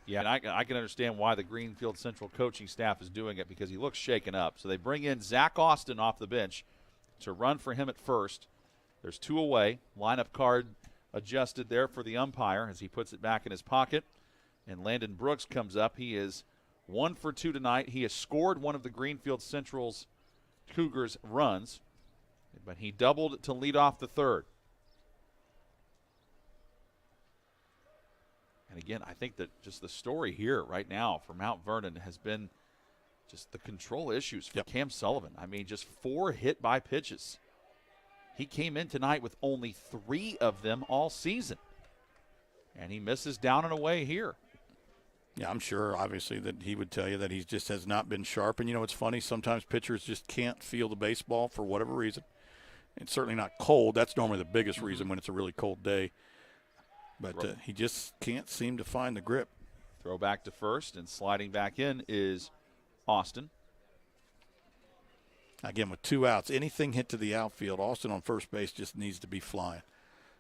Yeah, and I can understand why the Greenfield Central coaching staff is doing it, because he looks shaken up. So they bring in Zach Austin off the bench to run for him at first. There's 2 away. Lineup card adjusted there for the umpire as he puts it back in his pocket. And Landon Brooks comes up. He is 1 for 2 tonight. He has scored one of the Greenfield Central's Cougars' runs, but he doubled to lead off the third. And again, I think that just the story here right now for Mount Vernon has been just the control issues for Cam Sullivan. I mean, just 4 hit by pitches. He came in tonight with only 3 of them all season. And he misses down and away here. Yeah, I'm sure, obviously, that he would tell you that he just has not been sharp. And, you know, it's funny, sometimes pitchers just can't feel the baseball for whatever reason. It's certainly not cold. That's normally the biggest reason when it's a really cold day. But he just can't seem to find the grip. Throw back to first, and sliding back in is Austin. Again, with 2 outs, anything hit to the outfield, Austin on first base just needs to be flying.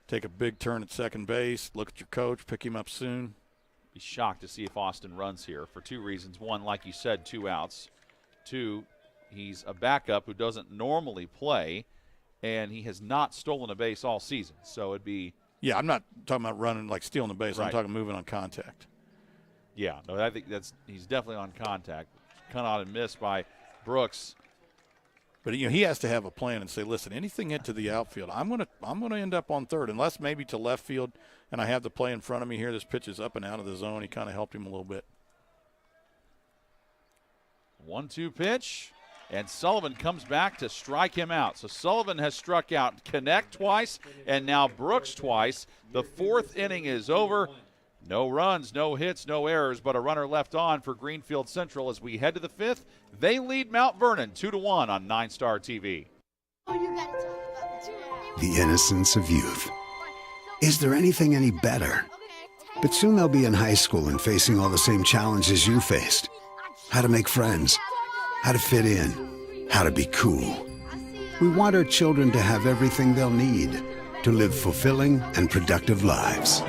Take a big turn at second base, look at your coach, pick him up soon. Be shocked to see if Austin runs here for 2 reasons. 1, like you said, 2 outs. 2, he's a backup who doesn't normally play, and he has not stolen a base all season. So it'd be... Yeah, I'm not talking about running like stealing the base. Right. I'm talking moving on contact. Yeah, no, I think he's definitely on contact. Cut out and missed by Brooks. But you know, he has to have a plan and say, listen, anything hit to the outfield, I'm gonna end up on third, unless maybe to left field, and I have the play in front of me here. This pitch is up and out of the zone. He kind of helped him a little bit. 1-2 pitch. And Sullivan comes back to strike him out. So Sullivan has struck out Connect twice and now Brooks twice. The 4th inning is over. No runs, no hits, no errors, but a runner left on for Greenfield Central as we head to the 5th. They lead Mount Vernon 2-1 on 9 Star TV. The innocence of youth. Is there anything any better? But soon they'll be in high school and facing all the same challenges you faced. How to make friends. How to fit in, how to be cool. We want our children to have everything they'll need to live fulfilling and productive lives.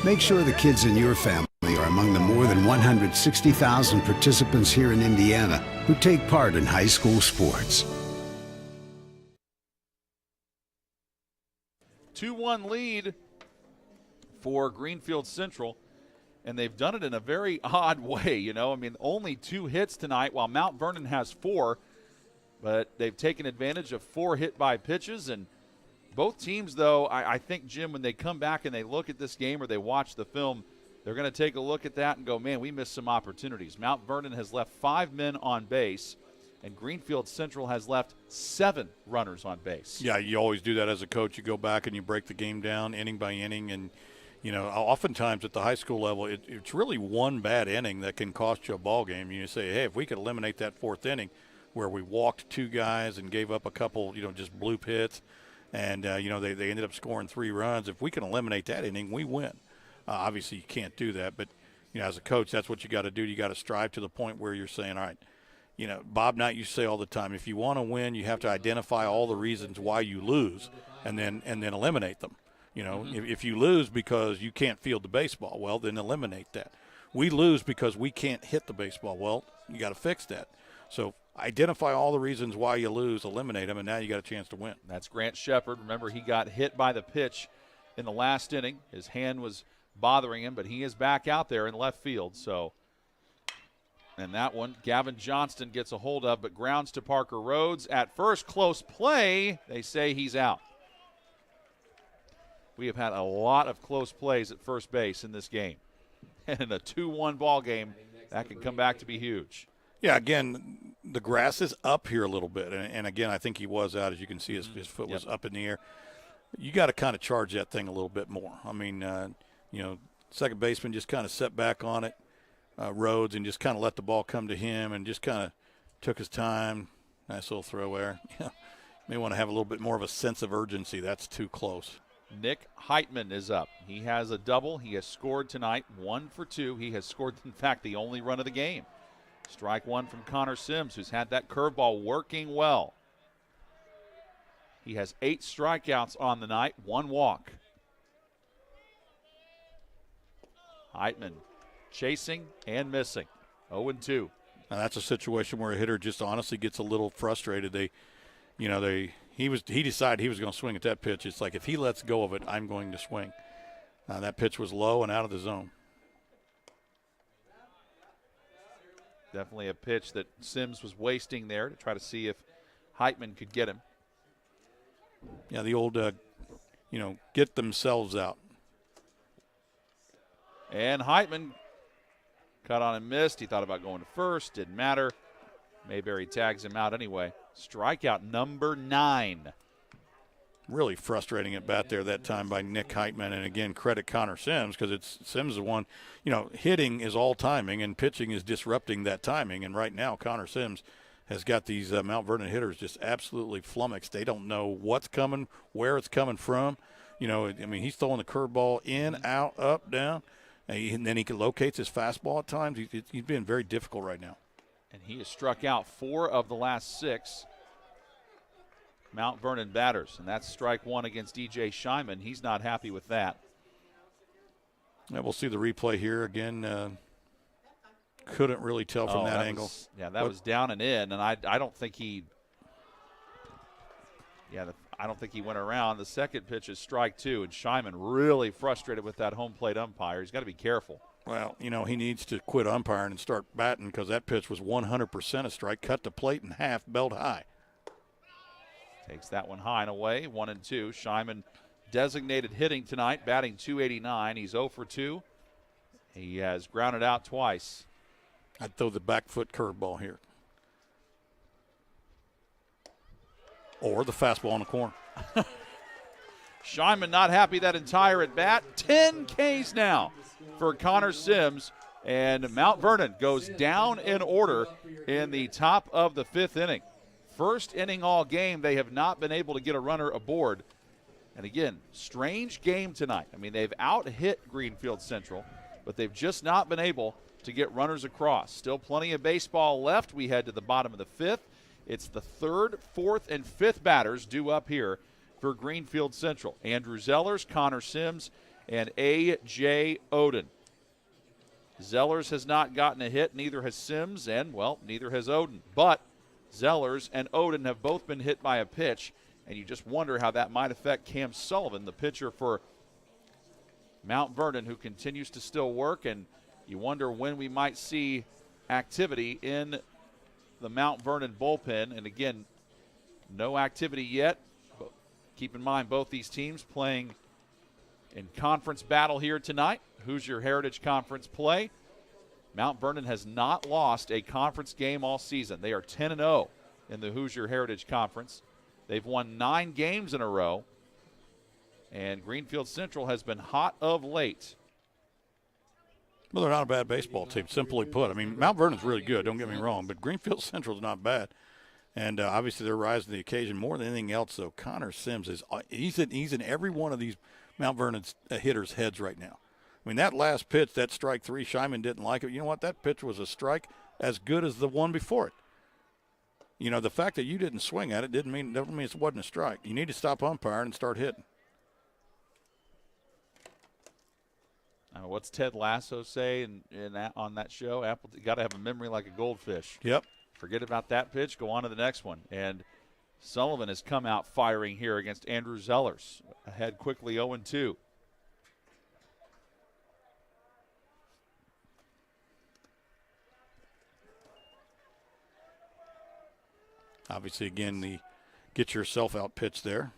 Make sure the kids in your family are among the more than 160,000 participants here in Indiana who take part in high school sports. 2-1 lead for Greenfield Central. And they've done it in a very odd way, you know. I mean, only 2 hits tonight while Mount Vernon has 4. But they've taken advantage of 4 hit by pitches. And both teams, though, I think, Jim, when they come back and they look at this game or they watch the film, they're going to take a look at that and go, man, we missed some opportunities. Mount Vernon has left 5 men on base, and Greenfield Central has left 7 runners on base. Yeah, you always do that as a coach. You go back and you break the game down inning by inning, and you know, oftentimes at the high school level, it's really one bad inning that can cost you a ball game. You say, hey, if we could eliminate that 4th inning where we walked 2 guys and gave up a couple, you know, just bloop hits, and, you know, they ended up scoring 3 runs. If we can eliminate that inning, we win. Obviously, you can't do that. But, you know, as a coach, that's what you got to do. You got to strive to the point where you're saying, all right, you know, Bob Knight used to say all the time, if you want to win, you have to identify all the reasons why you lose and then eliminate them. You know, if you lose because you can't field the baseball, well, then eliminate that. We lose because we can't hit the baseball. Well, you got to fix that. So identify all the reasons why you lose, eliminate them, and now you got a chance to win. That's Grant Shepard. Remember, he got hit by the pitch in the last inning. His hand was bothering him, but he is back out there in left field. So, and that one, Gavin Johnston gets a hold of, but grounds to Parker Rhodes. At first, close play. They say he's out. We have had a lot of close plays at first base in this game. And in a 2-1 ball game, that can come back to be huge. Yeah, again, the grass is up here a little bit. And again, I think he was out. As you can see, his foot was up in the air. You got to kind of charge that thing a little bit more. I mean, you know, second baseman just kind of set back on it, Rhodes, and just kind of let the ball come to him and just kind of took his time. Nice little throw there. May want to have a little bit more of a sense of urgency. That's too close. Nick Heitman is up. He has a double. He has scored tonight, 1 for 2. He has scored, in fact, the only run of the game. Strike 1 from Connor Sims, who's had that curveball working well. He has 8 strikeouts on the night, 1 walk. Heitman chasing and missing. 0-2. Now that's a situation where a hitter just honestly gets a little frustrated. He decided he was going to swing at that pitch. It's like if he lets go of it, I'm going to swing. That pitch was low and out of the zone. Definitely a pitch that Sims was wasting there to try to see if Heitman could get him. Yeah, the old, get themselves out. And Heitman cut on and missed. He thought about going to first. Didn't matter. Mayberry tags him out anyway. Strikeout number 9. Really frustrating at bat there that time by Nick Heitman. And, again, credit Connor Sims because Sims is the one, hitting is all timing and pitching is disrupting that timing. And right now Connor Sims has got these Mount Vernon hitters just absolutely flummoxed. They don't know what's coming, where it's coming from. He's throwing the curveball in, out, up, down. And then he locates his fastball at times. He's been very difficult right now. And he has struck out 4 of the last 6 Mount Vernon batters. And that's strike 1 against DJ Scheinman. He's not happy with that. Yeah, we'll see the replay here again. Couldn't really tell from that angle. That was down and in. And I don't think he I don't think he went around. The second pitch is strike 2. And Scheinman really frustrated with that home plate umpire. He's got to be careful. Well, he needs to quit umpiring and start batting because that pitch was 100% a strike. Cut the plate in half, belt high. Takes that one high and away, 1-2. Scheinman designated hitting tonight, batting .289. He's 0 for 2. He has grounded out twice. I'd throw the back foot curveball here. Or the fastball in the corner. Scheinman not happy that entire at bat. 10 Ks now for Connor Sims. And Mount Vernon goes down in order in the top of the 5th inning. First inning all game, they have not been able to get a runner aboard. And again, strange game tonight. They've out-hit Greenfield Central, but they've just not been able to get runners across. Still plenty of baseball left. We head to the bottom of the 5th. It's the 3rd, 4th, and 5th batters due up here for Greenfield Central. Andrew Zellers, Connor Sims, and A.J. Oden. Zellers has not gotten a hit, neither has Sims, and, neither has Oden. But Zellers and Oden have both been hit by a pitch, and you just wonder how that might affect Cam Sullivan, the pitcher for Mount Vernon, who continues to still work, and you wonder when we might see activity in the Mount Vernon bullpen. And again, no activity yet. But keep in mind, both these teams playing in conference battle here tonight. Hoosier Heritage Conference play. Mount Vernon has not lost a conference game all season. They are 10-0 in the Hoosier Heritage Conference. They've won 9 games in a row. And Greenfield Central has been hot of late. Well, they're not a bad baseball team, simply put. Mount Vernon's really good, don't get me wrong, but Greenfield Central's not bad. And obviously they're rising to the occasion more than anything else, though. Connor Sims, he's in every one of these Mount Vernon's hitters' heads right now. That last pitch, that strike 3, Scheinman didn't like it. You know what? That pitch was a strike as good as the one before it. The fact that you didn't swing at it doesn't mean it wasn't a strike. You need to stop umpiring and start hitting. What's Ted Lasso say on that show? Apple got to have a memory like a goldfish. Yep. Forget about that pitch. Go on to the next one. And Sullivan has come out firing here against Andrew Zellers. Ahead quickly 0-2. Obviously, again, the get yourself out pitch there.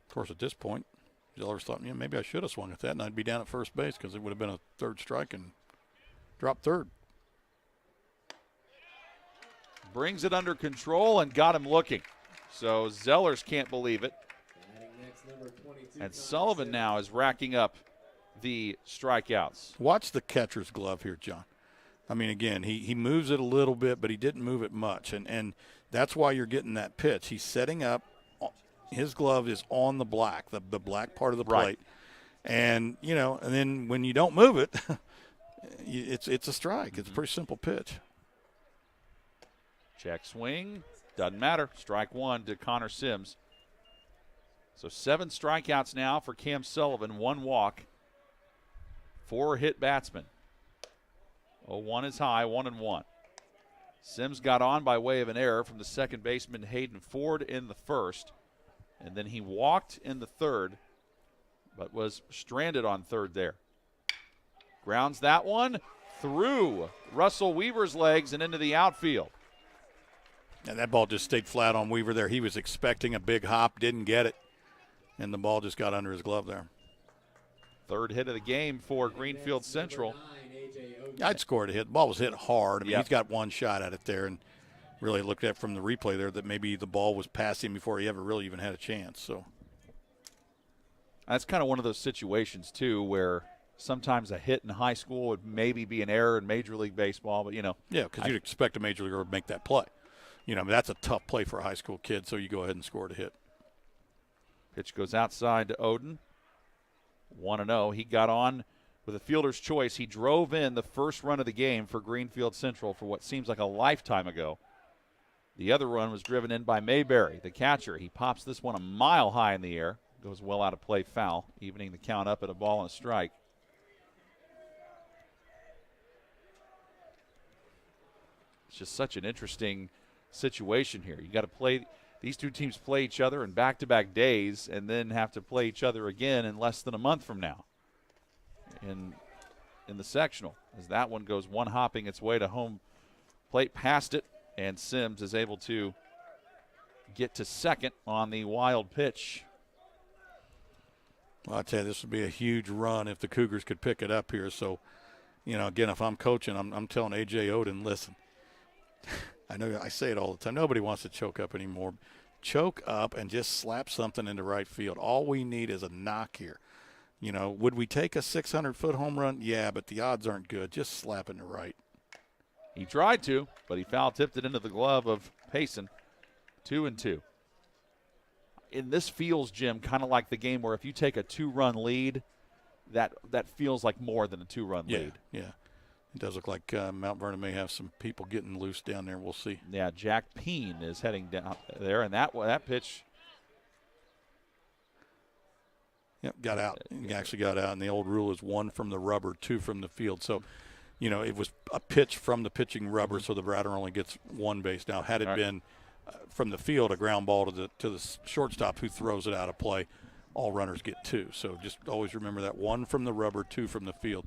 Of course, at this point, Zellers thought, maybe I should have swung at that, and I'd be down at first base because it would have been a 3rd strike and dropped 3rd. Brings it under control and got him looking. So Zellers can't believe it. And Sullivan now is racking up the strikeouts. Watch the catcher's glove here, John. Again, he moves it a little bit, but he didn't move it much. And that's why you're getting that pitch. He's setting up. His glove is on the black, the black part of the plate. Right. And, and then when you don't move it, it's a strike. It's a pretty simple pitch. Check swing. Doesn't matter. Strike 1 to Connor Sims. So 7 strikeouts now for Cam Sullivan, 1 walk. 4-hit batsman. 0-1 is high, 1-1. Sims got on by way of an error from the second baseman Hayden Ford in the first, and then he walked in the third, but was stranded on third there. Grounds that one through Russell Weaver's legs and into the outfield. And that ball just stayed flat on Weaver there. He was expecting a big hop, didn't get it, and the ball just got under his glove there. Third hit of the game for Greenfield Central. I'd scored a hit. The ball was hit hard. I mean, Yep. He's got one shot at it there, and really looked at from the replay there that maybe the ball was past him before he ever really even had a chance. So that's kind of one of those situations, too, where sometimes a hit in high school would maybe be an error in Major League Baseball, but, yeah, because you'd expect a major leaguer to make that play. That's a tough play for a high school kid, so you go ahead and score a hit. Pitch goes outside to Oden. 1-0. He got on with a fielder's choice. He drove in the first run of the game for Greenfield Central for what seems like a lifetime ago. The other run was driven in by Mayberry, the catcher. He pops this one a mile high in the air. Goes well out of play, foul, evening the count up at a ball and a strike. It's just such an interesting situation here. You got to play. These two teams play each other in back-to-back days and then have to play each other again in less than a month from now in the sectional, as that one goes one hopping its way to home plate past it, and Sims is able to get to second on the wild pitch. Well, I tell you, this would be a huge run if the Cougars could pick it up here. So, again, if I'm coaching, I'm telling A.J. Oden, listen, I know I say it all the time. Nobody wants to choke up anymore. Choke up and just slap something into right field. All we need is a knock here. Would we take a 600-foot home run? Yeah, but the odds aren't good. Just slap it to right. He tried to, but he foul-tipped it into the glove of Payson. 2-2. And this feels, Jim, kind of like the game where if you take a 2-run lead, that feels like more than a 2-run lead. Yeah. It does look like Mount Vernon may have some people getting loose down there. We'll see. Yeah, Jack Peen is heading down there, and that pitch. Yep, got out. He actually got out, and the old rule is 1 from the rubber, 2 from the field. So, it was a pitch from the pitching rubber, so the batter only gets 1 base. Now, had it been from the field, a ground ball to the shortstop who throws it out of play, all runners get 2. So just always remember that 1 from the rubber, 2 from the field.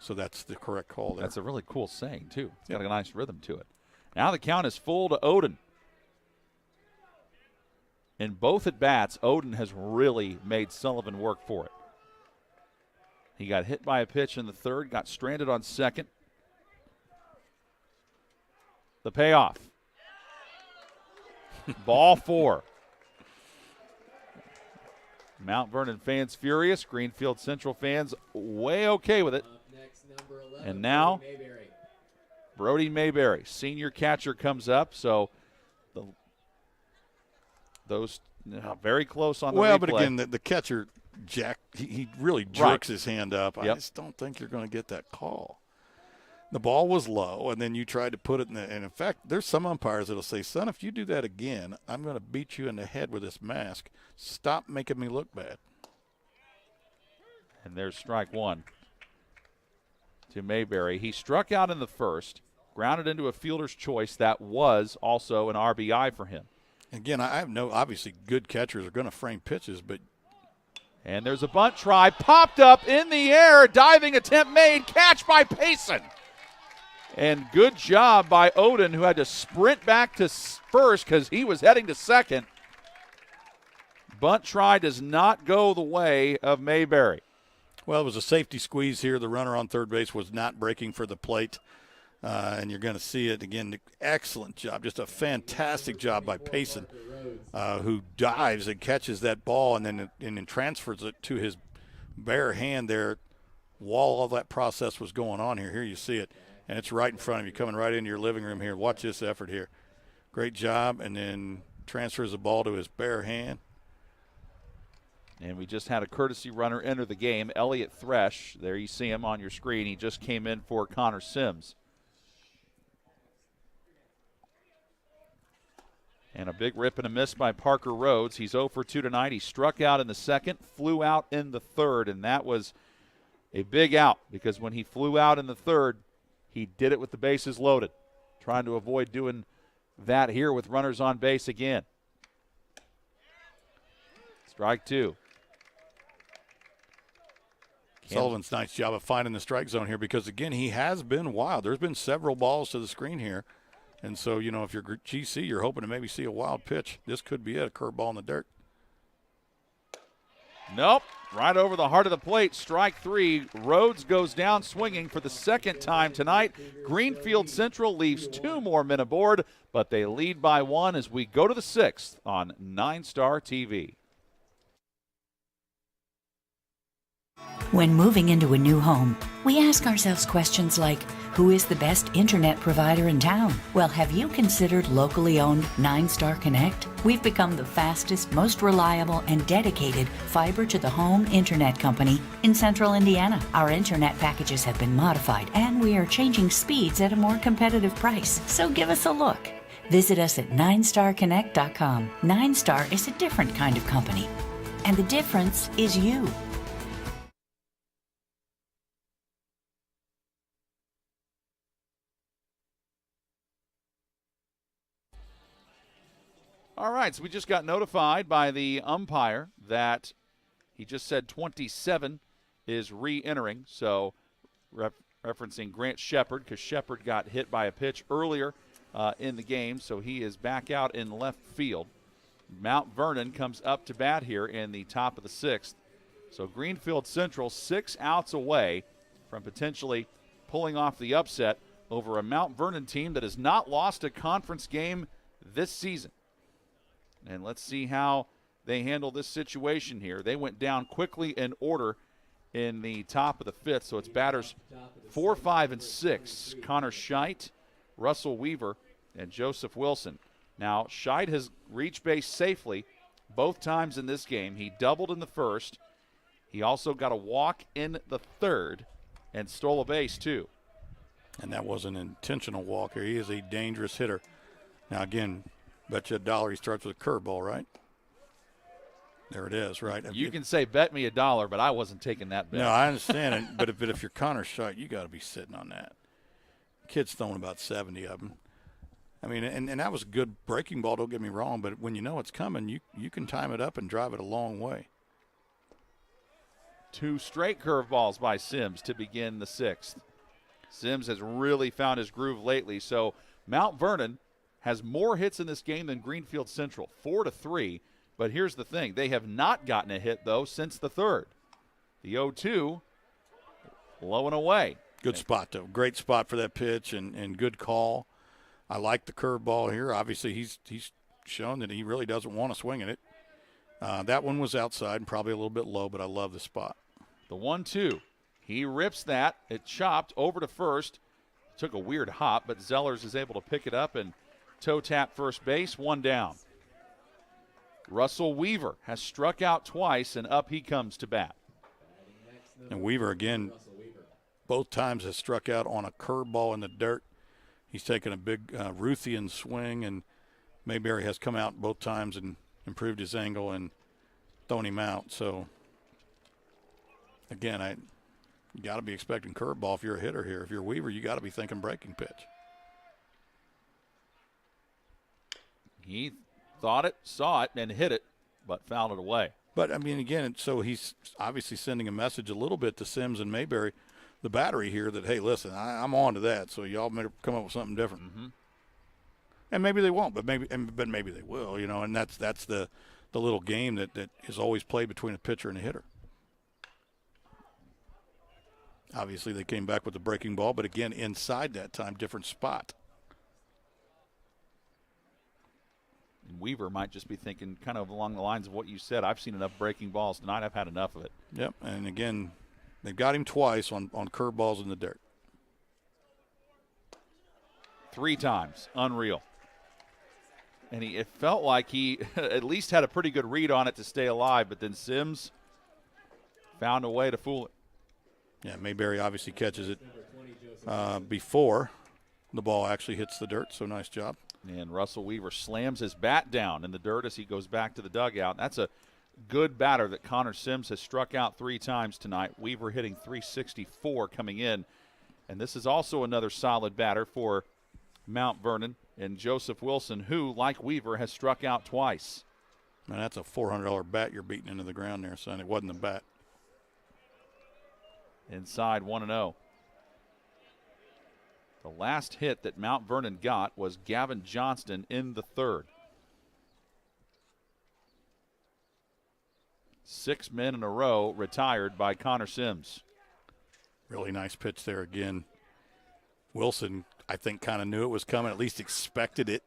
So that's the correct call there. That's a really cool saying, too. It's got a nice rhythm to it. Now the count is full to Oden. In both at-bats, Oden has really made Sullivan work for it. He got hit by a pitch in the third, got stranded on second. The payoff. Ball 4. Mount Vernon fans furious. Greenfield Central fans way okay with it. And now, Brody Mayberry, senior catcher, comes up. So those very close on the replay. But again, the catcher, Jack, he really jerks his hand up. I just don't think you're going to get that call. The ball was low, and then you tried to put it in and in fact, there's some umpires that will say, son, if you do that again, I'm going to beat you in the head with this mask. Stop making me look bad. And there's strike 1 to Mayberry. He struck out in the first, grounded into a fielder's choice. That was also an RBI for him. Again, I have obviously good catchers are going to frame pitches, but. And there's a bunt try, popped up in the air, diving attempt made, catch by Payson. And good job by Oden, who had to sprint back to first because he was heading to second. Bunt try does not go the way of Mayberry. Well, it was a safety squeeze here. The runner on third base was not breaking for the plate. And you're going to see it again. Excellent job. Just a fantastic job by Payson, who dives and catches that ball and then transfers it to his bare hand there while all that process was going on here. Here you see it. And it's right in front of you, coming right into your living room here. Watch this effort here. Great job. And then transfers the ball to his bare hand. And we just had a courtesy runner enter the game, Elliott Thresh. There you see him on your screen. He just came in for Connor Sims. And a big rip and a miss by Parker Rhodes. He's 0 for 2 tonight. He struck out in the second, flew out in the third, and that was a big out, because when he flew out in the third, he did it with the bases loaded, trying to avoid doing that here with runners on base again. Strike two. Sullivan's nice job of finding the strike zone here because, again, he has been wild. There's been several balls to the screen here. And so, you know, if you're GC, you're hoping to maybe see a wild pitch. This could be it, a curveball in the dirt. Nope, right over the heart of the plate. Strike three. Rhodes goes down swinging for the second time tonight. Greenfield Central leaves 2 more men aboard, but they lead by 1 as we go to the 6th on 9-Star TV. When moving into a new home, we ask ourselves questions like, who is the best internet provider in town? Well, have you considered locally owned 9-Star Connect? We've become the fastest, most reliable, and dedicated fiber-to-the-home internet company in central Indiana. Our internet packages have been modified, and we are changing speeds at a more competitive price. So give us a look. Visit us at 9starconnect.com. 9-Star is a different kind of company, and the difference is you. All right, so we just got notified by the umpire that he just said 27 is re-entering. So referencing Grant Shepard, because Shepard got hit by a pitch earlier in the game, so he is back out in left field. Mount Vernon comes up to bat here in the top of the 6th. So Greenfield Central 6 outs away from potentially pulling off the upset over a Mount Vernon team that has not lost a conference game this season. And let's see how they handle this situation here. They went down quickly in order in the top of the 5th, so it's batters 4, 5, and 6. Connor Scheit, Russell Weaver, and Joseph Wilson. Now, Scheit has reached base safely both times in this game. He doubled in the first. He also got a walk in the third and stole a base, too. And that was an intentional walk here. He is a dangerous hitter. Now, again, bet you $1 he starts with a curveball, right? There it is, right? You can say bet me $1, but I wasn't taking that bet. No, I understand it. But if you're Connor Scheit, you got to be sitting on that. Kid's throwing about 70 of them. I mean, and that was a good breaking ball, don't get me wrong, but when you know it's coming, you can time it up and drive it a long way. 2 straight curveballs by Sims to begin the 6th. Sims has really found his groove lately. So Mount Vernon has more hits in this game than Greenfield Central, 4-3. But here's the thing. They have not gotten a hit, though, since the 3rd. The 0-2, low and away. Good spot, though. Great spot for that pitch and good call. I like the curveball here. Obviously, he's shown that he really doesn't want to swing at it. That one was outside and probably a little bit low, but I love the spot. The 1-2. He rips that. It chopped over to first. Took a weird hop, but Zellers is able to pick it up and toe tap first base, 1 down. Russell Weaver has struck out twice, and up he comes to bat. And Weaver, again, both times has struck out on a curveball in the dirt. He's taken a big Ruthian swing, and Mayberry has come out both times and improved his angle and thrown him out. So, again, you got to be expecting curveball if you're a hitter here. If you're Weaver, you got to be thinking breaking pitch. He thought it, saw it, and hit it, but fouled it away. But, I mean, again, so he's obviously sending a message a little bit to Sims and Mayberry, the battery here, that, hey, listen, I'm on to that, so y'all better come up with something different. Mm-hmm. And maybe they won't, but maybe they will, you know, and that's the little game that is always played between a pitcher and a hitter. Obviously, they came back with the breaking ball, but, again, inside that time, different spot. Weaver might just be thinking kind of along the lines of what you said. I've seen enough breaking balls tonight. I've had enough of it. Yep, and again, they've got him twice on curveballs in the dirt. 3 times. Unreal. And it felt like he at least had a pretty good read on it to stay alive, but then Sims found a way to fool it. Yeah, Mayberry obviously catches it before the ball actually hits the dirt, so nice job. And Russell Weaver slams his bat down in the dirt as he goes back to the dugout. That's a good batter that Connor Sims has struck out 3 times tonight. Weaver hitting .364 coming in. And this is also another solid batter for Mount Vernon and Joseph Wilson, who, like Weaver, has struck out twice. And that's a $400 bat you're beating into the ground there, son. It wasn't the bat. Inside 1-0. The last hit that Mount Vernon got was Gavin Johnston in the 3rd. 6 men in a row retired by Connor Sims. Really nice pitch there again. Wilson, I think, kind of knew it was coming, at least expected it.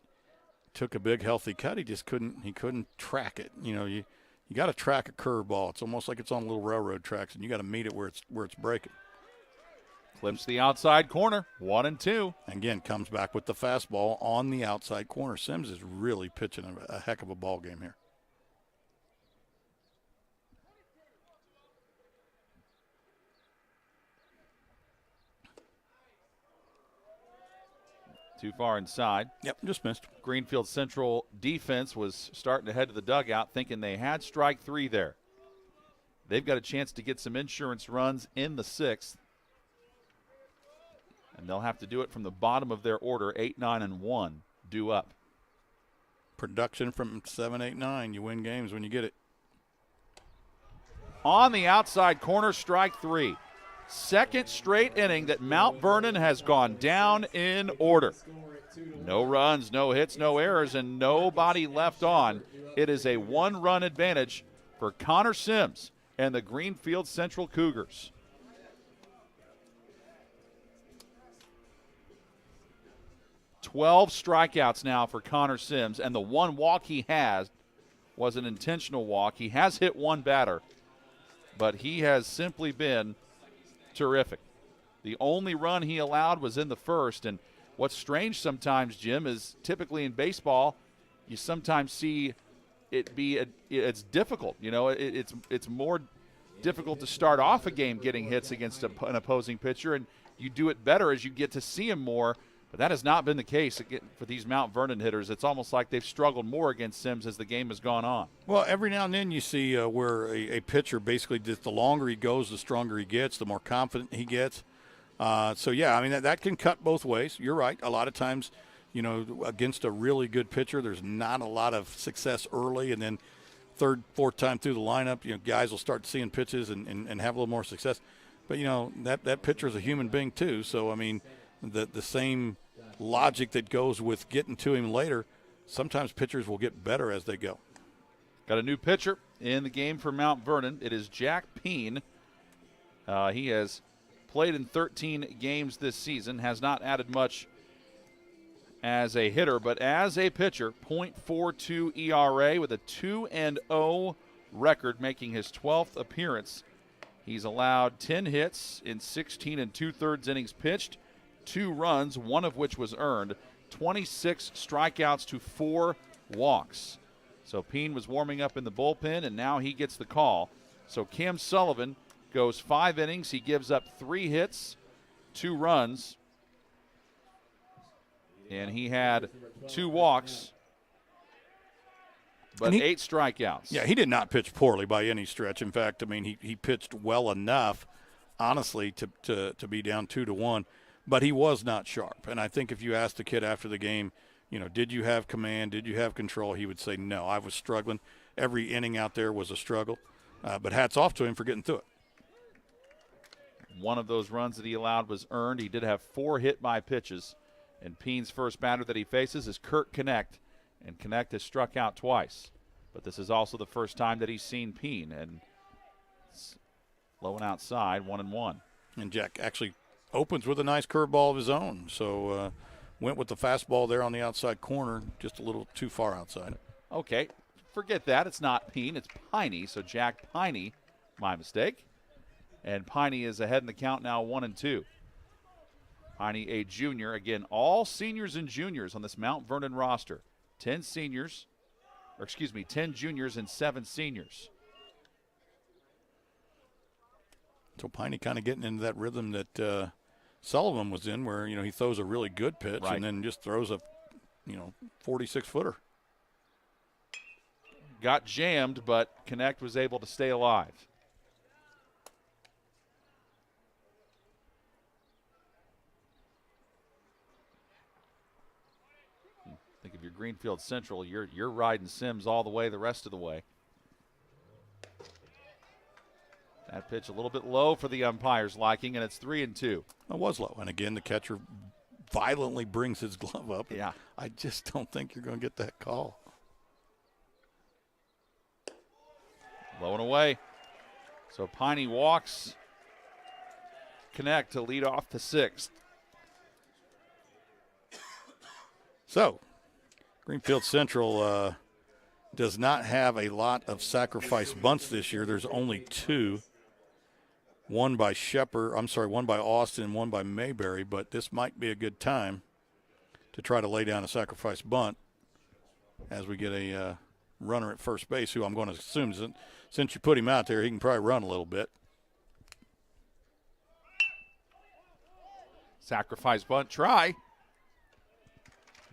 Took a big healthy cut. He just couldn't track it. You know, you got to track a curveball. It's almost like it's on little railroad tracks, and you got to meet it where it's breaking. Clips the outside corner, 1-2. Again, comes back with the fastball on the outside corner. Sims is really pitching a heck of a ball game here. Too far inside. Yep, just missed. Greenfield Central defense was starting to head to the dugout thinking they had strike 3 there. They've got a chance to get some insurance runs in the 6th. And they'll have to do it from the bottom of their order, 8, 9, and 1, due up. Production from 7, 8, 9. You win games when you get it. On the outside corner, strike 3. Second straight inning that Mount Vernon has gone down in order. No runs, no hits, no errors, and nobody left on. It is a 1-run advantage for Connor Sims and the Greenfield Central Cougars. "12 strikeouts now for Connor Sims, and the one walk he has was an intentional walk. He has hit one batter, but he has simply been terrific. The only run he allowed was in the 1st, and what's strange sometimes, Jim, is typically in baseball, you sometimes see it be it's difficult. You know, it's more difficult to start off a game getting hits against an opposing pitcher, and you do it better as you get to see him more. But that has not been the case for these Mount Vernon hitters. It's almost like they've struggled more against Sims as the game has gone on. Well, every now and then you see where a pitcher basically just the longer he goes, the stronger he gets, the more confident he gets. So, yeah, I mean, that can cut both ways. You're right. A lot of times, you know, against a really good pitcher, there's not a lot of success early. And then 3rd, 4th time through the lineup, you know, guys will start seeing pitches and have a little more success. But, you know, that pitcher is a human being too. So, I mean, the same logic that goes with getting to him later, sometimes pitchers will get better as they go. Got a new pitcher in the game for Mount Vernon. It is Jack Peen. He has played in 13 games this season, has not added much as a hitter, but as a pitcher, .42 ERA with a 2-0 record, making his 12th appearance. He's allowed 10 hits in 16 2/3 innings pitched, 2 runs, one of which was earned, 26 strikeouts to 4 walks. So Peen was warming up in the bullpen, and now he gets the call. So Cam Sullivan goes 5 innings. He gives up 3 hits, 2 runs, and he had 2 walks, but 8 strikeouts. Yeah, he did not pitch poorly by any stretch. In fact, I mean, he pitched well enough, honestly, to be down 2-1. But he was not sharp. And I think if you asked the kid after the game, you know, did you have command? Did you have control? He would say, no, I was struggling. Every inning out there was a struggle. But hats off to him for getting through it. One of those runs that he allowed was earned. He did have 4 hit by pitches. And Peen's first batter that he faces is Kurt Connect. And Connect has struck out twice. But this is also the first time that he's seen Peen. And it's low and outside, 1-1. And Jack actually opens with a nice curveball of his own. So went with the fastball there on the outside corner, just a little too far outside. Okay, forget that. It's not Peen, it's Piney. So Jack Piney, my mistake. And Piney is ahead in the count now, 1-2. Piney, a junior. Again, all seniors and juniors on this Mount Vernon roster. 10 juniors and 7 seniors. So Piney kind of getting into that rhythm that Sullivan was in, where, you know, he throws a really good pitch and then just throws a, 46-footer. got jammed, but Connect was able to stay alive. Think if you're Greenfield Central, you're riding Sims all the way the rest of the way. That pitch a little bit low for the umpire's liking, and it's 3-2. It was low, and again, the catcher violently brings his glove up. Yeah. I just don't think you're going to get that call. Low and away. So Piney walks Connect to lead off the 6th. So, Greenfield Central does not have a lot of sacrifice bunts this year. There's only 2. One by Austin, one by Mayberry, but this might be a good time to try to lay down a sacrifice bunt as we get a runner at first base, who I'm going to assume, since you put him out there, he can probably run a little bit. Sacrifice bunt try.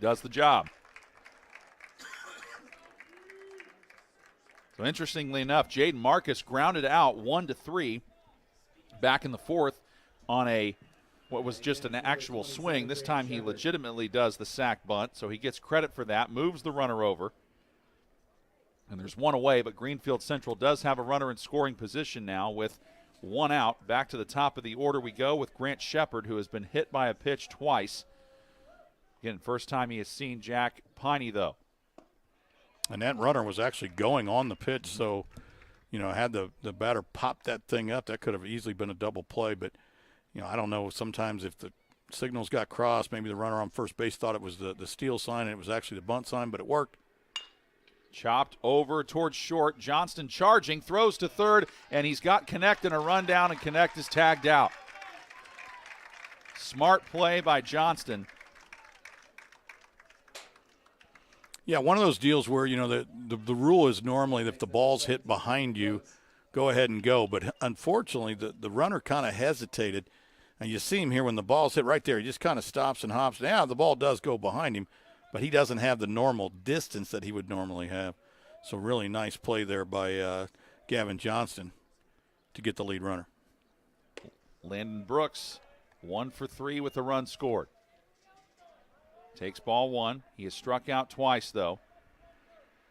Does the job. So interestingly enough, Jaden Marcus grounded out 1-3 back in the 4th on what was just an actual swing. This time he legitimately does the sac bunt, so he gets credit for that, moves the runner over. And there's one away, but Greenfield Central does have a runner in scoring position now with 1 out. Back to the top of the order we go with Grant Shepard, who has been hit by a pitch twice. Again, first time he has seen Jack Piney, though. And that runner was actually going on the pitch, so, had the batter popped that thing up, that could have easily been a double play. But, I don't know, sometimes if the signals got crossed, maybe the runner on first base thought it was the steal sign and it was actually the bunt sign, but it worked. Chopped over towards short. Johnston charging, throws to third, and he's got Connect in a rundown, and Connect is tagged out. Smart play by Johnston. Yeah, one of those deals where, the rule is normally if the ball's hit behind you, go ahead and go. But unfortunately, the runner kind of hesitated. And you see him here when the ball's hit right there. He just kind of stops and hops. Now the ball does go behind him, but he doesn't have the normal distance that he would normally have. So really nice play there by Gavin Johnston to get the lead runner. Landon Brooks, 1 for 3 with the run scored. Takes ball 1. He has struck out twice, though.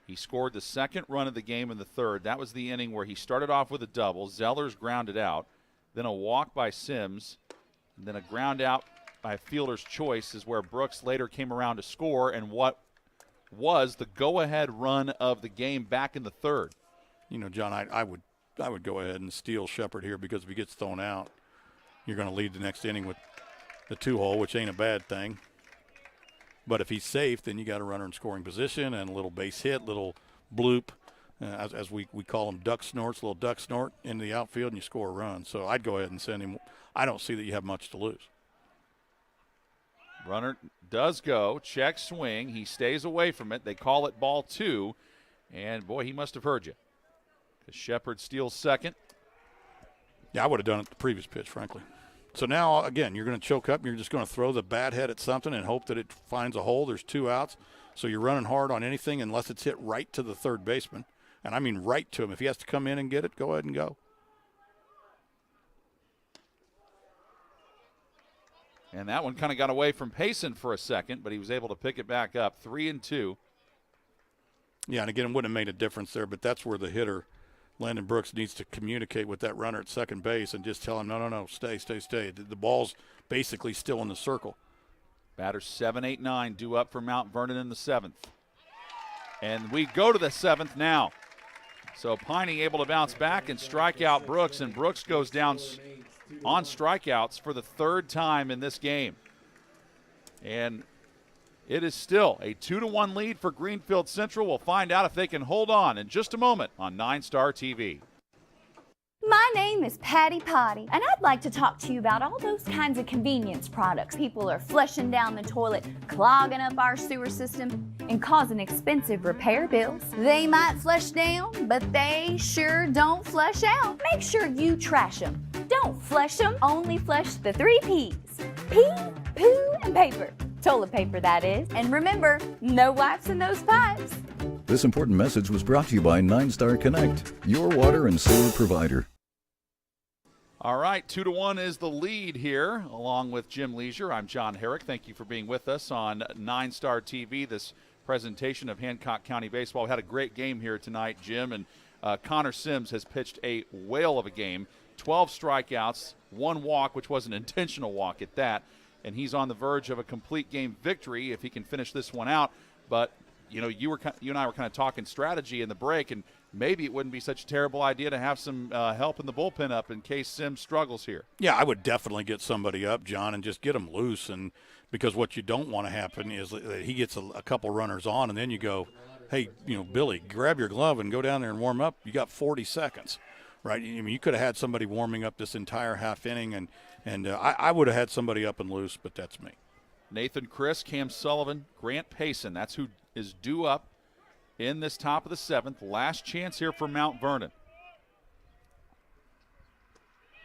He scored the second run of the game in the 3rd. That was the inning where he started off with a double. Zellers grounded out. Then a walk by Sims. And then a ground out by fielder's choice is where Brooks later came around to score, and what was the go-ahead run of the game back in the 3rd. John, I would go ahead and steal Shepard here, because if he gets thrown out, you're going to lead the next inning with the 2-hole, which ain't a bad thing. But if he's safe, then you got a runner in scoring position and a little base hit, little bloop, as we call them, duck snorts, little duck snort into the outfield, and you score a run. So I'd go ahead and send him. I don't see that you have much to lose. Runner does go, check swing. He stays away from it. They call it ball 2. And, boy, he must have heard you, because Shepard steals second. Yeah, I would have done it the previous pitch, frankly. So now, again, you're going to choke up. You're just going to throw the bat head at something and hope that it finds a hole. There's 2 outs. So you're running hard on anything unless it's hit right to the third baseman. And I mean right to him. If he has to come in and get it, go ahead and go. And that one kind of got away from Payson for a second, but he was able to pick it back up. 3-2. Yeah, and again, it wouldn't have made a difference there, but that's where the hitter, Landon Brooks, needs to communicate with that runner at second base and just tell him, no, stay. The ball's basically still in the circle. Batters 7, 8, 9 due up for Mount Vernon in the 7th. And we go to the 7th now. So Piney able to bounce back and strike out Brooks, and Brooks goes down on strikeouts for the 3rd time in this game. And it is still a 2-1 lead for Greenfield Central. We'll find out if they can hold on in just a moment on 9 Star TV. My name is Patty Potty, and I'd like to talk to you about all those kinds of convenience products. People are flushing down the toilet, clogging up our sewer system, and causing expensive repair bills. They might flush down, but they sure don't flush out. Make sure you trash them. Don't flush them, only flush the 3 P's. Pee, poo, and paper. Toilet paper, that is. And remember, no wipes in those pipes. This important message was brought to you by 9 Star Connect, your water and sewer provider. All right, 2-1 is the lead here, along with Jim Leisure. I'm John Herrick. Thank you for being with us on 9 Star TV, this presentation of Hancock County Baseball. We had a great game here tonight, Jim, and Connor Sims has pitched a whale of a game. 12 strikeouts, 1 walk, which was an intentional walk at that, and he's on the verge of a complete game victory if he can finish this one out. But, you know, you and I were kind of talking strategy in the break, and maybe it wouldn't be such a terrible idea to have some help in the bullpen up in case Sims struggles here. Yeah, I would definitely get somebody up, John, and just get him loose. And because what you don't want to happen is that he gets a couple runners on, and then you go, hey, you know, Billy, grab your glove and go down there and warm up. You got 40 seconds, right? I mean, you could have had somebody warming up this entire half inning, and I would have had somebody up and loose, but that's me. Nathan Chris, Cam Sullivan, Grant Payson, that's who is due up in this top of the 7th. Last chance here for Mount Vernon.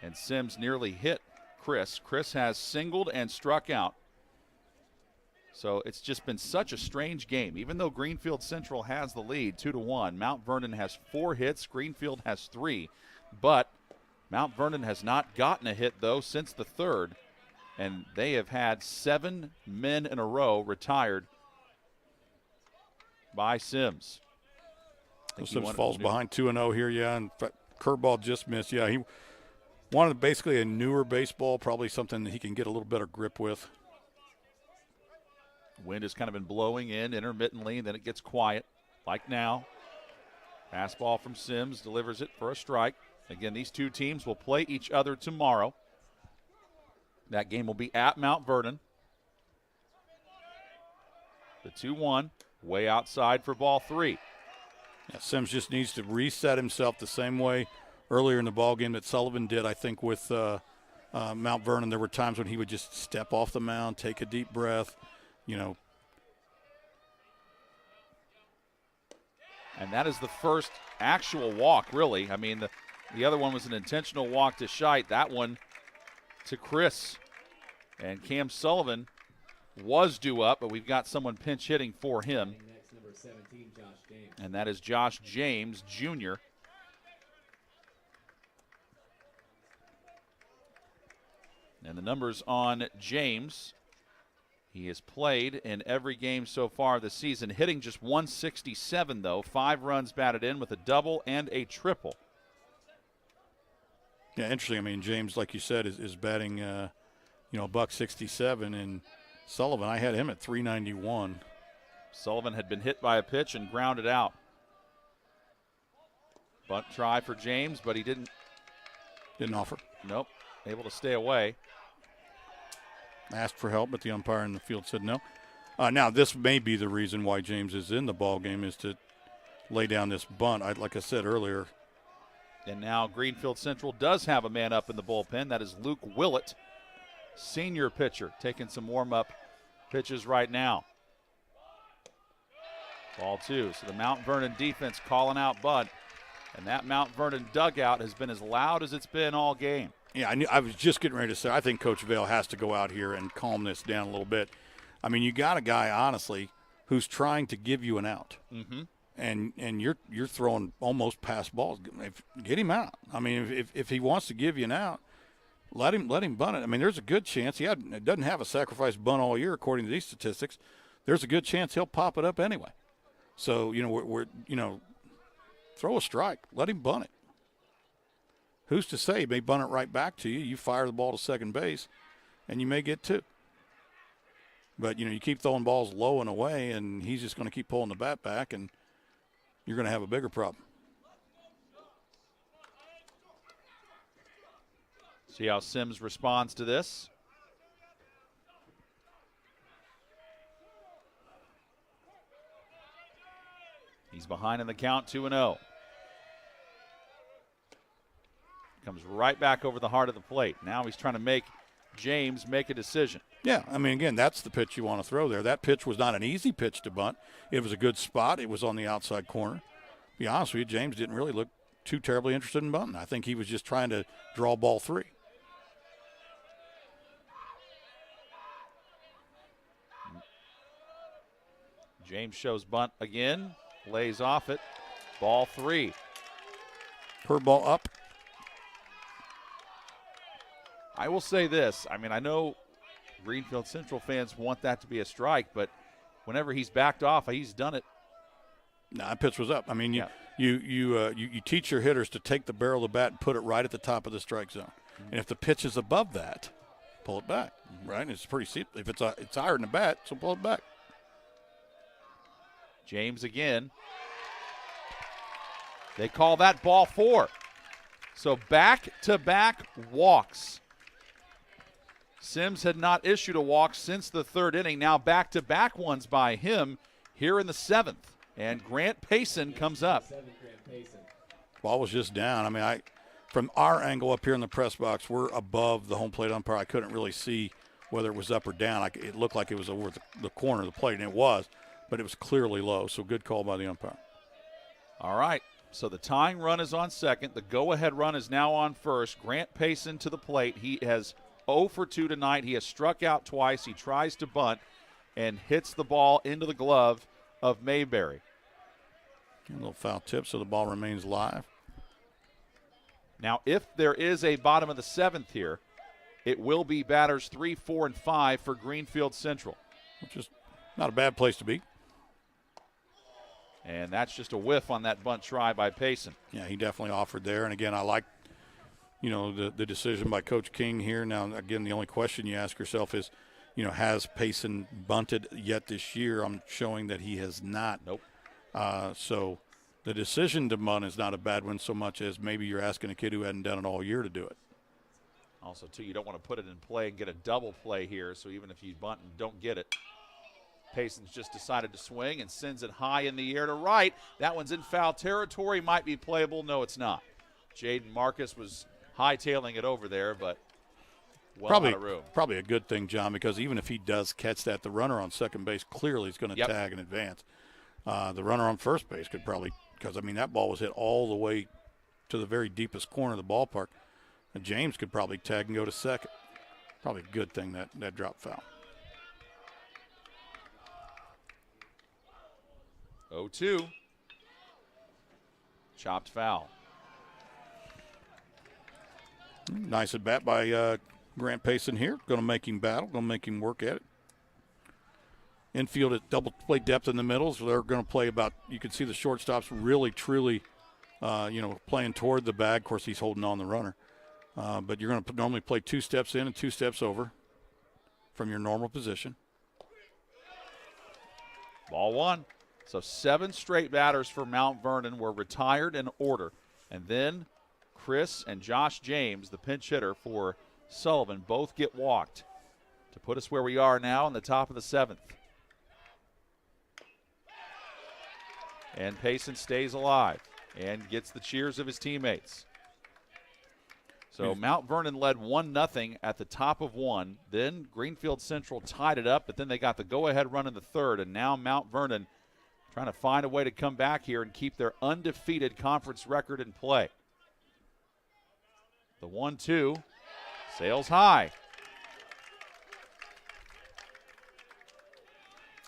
And Sims nearly hit Chris. Chris has singled and struck out. So it's just been such a strange game. Even though Greenfield Central has the lead 2-1, Mount Vernon has 4 hits, Greenfield has 3. But Mount Vernon has not gotten a hit, though, since the 3rd. And they have had 7 men in a row retired by Sims. Sims falls behind 2-0 here, yeah, and curveball just missed. Yeah, he wanted basically a newer baseball, probably something that he can get a little better grip with. Wind has kind of been blowing in intermittently, and then it gets quiet, like now. Fastball from Sims, delivers it for a strike. Again, these two teams will play each other tomorrow. That game will be at Mount Vernon. The 2-1. Way outside for ball 3. Yeah, Sims just needs to reset himself the same way earlier in the ballgame that Sullivan did, I think, with Mount Vernon. There were times when he would just step off the mound, take a deep breath, you know. And that is the first actual walk, really. I mean, the other one was an intentional walk to Scheidt. That one to Chris. And Cam Sullivan was due up, but we've got someone pinch hitting for him. And that is Josh James, Jr. And the numbers on James, he has played in every game so far this season, hitting just 167, though. 5 runs batted in with a double and a triple. Yeah, interesting. I mean, James, like you said, is batting, $167, and Sullivan, I had him at 391. Sullivan had been hit by a pitch and grounded out. Bunt try for James, but he didn't offer. Nope, able to stay away. Asked for help, but the umpire in the field said no. Now, this may be the reason why James is in the ball game, is to lay down this bunt. Like I said earlier. And now Greenfield Central does have a man up in the bullpen. That is Luke Willett, senior pitcher, taking some warm-up pitches right now. Ball 2. So the Mount Vernon defense calling out Bud. And that Mount Vernon dugout has been as loud as it's been all game. Yeah, I was just getting ready to say, I think Coach Vail has to go out here and calm this down a little bit. I mean, you got a guy, honestly, who's trying to give you an out. Mm-hmm. And you're throwing almost past balls. Get him out. I mean, if he wants to give you an out, let him bunt it. I mean, there's a good chance doesn't have a sacrifice bunt all year according to these statistics. There's a good chance he'll pop it up anyway. So we're throw a strike, let him bunt it. Who's to say he may bunt it right back to you? You fire the ball to second base, and you may get 2. But you keep throwing balls low and away, and he's just going to keep pulling the bat back, and you're going to have a bigger problem. See how Sims responds to this. He's behind in the count, 2-0. Comes right back over the heart of the plate. Now he's trying to make James make a decision. Yeah, I mean, again, that's the pitch you want to throw there. That pitch was not an easy pitch to bunt. It was a good spot. It was on the outside corner. To be honest with you, James didn't really look too terribly interested in bunting. I think he was just trying to draw ball 3. James shows bunt again, lays off it. Ball 3. Curveball up. I will say this. I mean, I know Greenfield Central fans want that to be a strike, but whenever he's backed off, he's done it. No, that pitch was up. I mean, you teach your hitters to take the barrel of the bat and put it right at the top of the strike zone. Mm-hmm. And if the pitch is above that, pull it back. Mm-hmm. Right? It's pretty simple. If it's higher than the bat, so pull it back. James again. They call that ball 4. So back-to-back walks. Sims had not issued a walk since the 3rd inning. Now back-to-back ones by him here in the 7th. And Grant Payson comes up. Ball was just down. I mean, from our angle up here in the press box, we're above the home plate umpire. I couldn't really see whether it was up or down. It looked like it was over the corner of the plate, and it was, but it was clearly low. So good call by the umpire. All right. So the tying run is on second. The go-ahead run is now on first. Grant Payson to the plate. He has 0 for 2 tonight. He has struck out twice. He tries to bunt and hits the ball into the glove of Mayberry. A little foul tip, so the ball remains live. Now, if there is a bottom of the 7th here, it will be batters 3, 4, and 5 for Greenfield Central. Which is not a bad place to be. And that's just a whiff on that bunt try by Payson. Yeah, he definitely offered there. And, again, I like, the decision by Coach King here. Now, again, the only question you ask yourself is, has Payson bunted yet this year? I'm showing that he has not. Nope. So the decision to bunt is not a bad one so much as maybe you're asking a kid who hadn't done it all year to do it. Also, too, you don't want to put it in play and get a double play here. So even if you bunt and don't get it, Payson's just decided to swing and sends it high in the air to right. That one's in foul territory. Might be playable. No, it's not. Jaden Marcus was hightailing it over there, but out of room. Probably a good thing, John, because even if he does catch that, the runner on second base clearly is going to tag in advance. The runner on first base could probably, because, that ball was hit all the way to the very deepest corner of the ballpark. And James could probably tag and go to second. Probably a good thing that dropped foul. 0-2. Chopped foul. Nice at bat by Grant Payson here. Going to make him battle, going to make him work at it. Infield at double play depth in the middle, so they're going to play about, you can see the shortstops really, truly, playing toward the bag. Of course, he's holding on the runner. But you're going to normally play 2 steps in and 2 steps over from your normal position. Ball 1. So 7 straight batters for Mount Vernon were retired in order. And then Chris and Josh James, the pinch hitter for Sullivan, both get walked to put us where we are now in the top of the 7th. And Payson stays alive and gets the cheers of his teammates. So Mount Vernon led 1-0 at the top of 1. Then Greenfield Central tied it up, but then they got the go-ahead run in the 3rd, and now Mount Vernon trying to find a way to come back here and keep their undefeated conference record in play. The 1-2 sails high.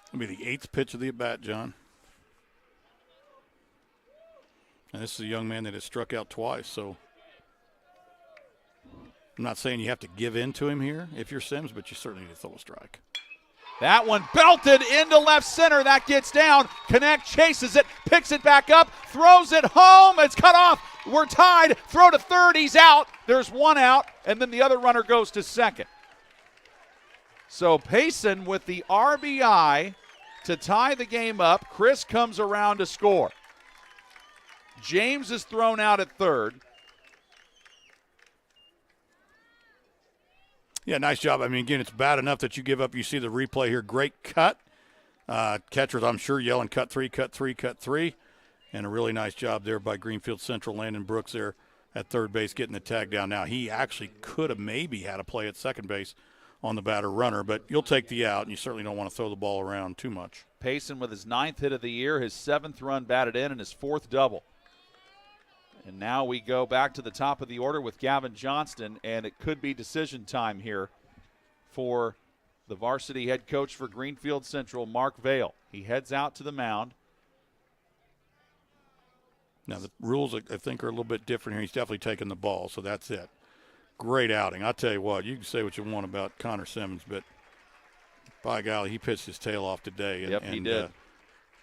It'll be the 8th pitch of the at-bat, John. And this is a young man that has struck out twice, so I'm not saying you have to give in to him here if you're Sims, but you certainly need to throw a strike. That one belted into left center. That gets down. Connect chases it, picks it back up, throws it home. It's cut off. We're tied. Throw to third. He's out. There's one out, and then the other runner goes to second. So Payson with the RBI to tie the game up. Chris comes around to score. James is thrown out at third. Yeah, nice job. I mean, again, it's bad enough that you give up. You see the replay here. Great cut. Catchers, I'm sure, yelling, cut three, cut three, cut three. And a really nice job there by Greenfield Central. Landon Brooks there at third base getting the tag down. Now, he actually could have maybe had a play at second base on the batter runner, but you'll take the out, and you certainly don't want to throw the ball around too much. Payson with his 9th hit of the year, his 7th run batted in, and his 4th double. And now we go back to the top of the order with Gavin Johnston, and it could be decision time here for the varsity head coach for Greenfield Central, Mark Vale. He heads out to the mound. Now, the rules, I think, are a little bit different here. He's definitely taking the ball, so that's it. Great outing. I'll tell you what, you can say what you want about Connor Simmons, but by golly, he pitched his tail off today. Yep, he did.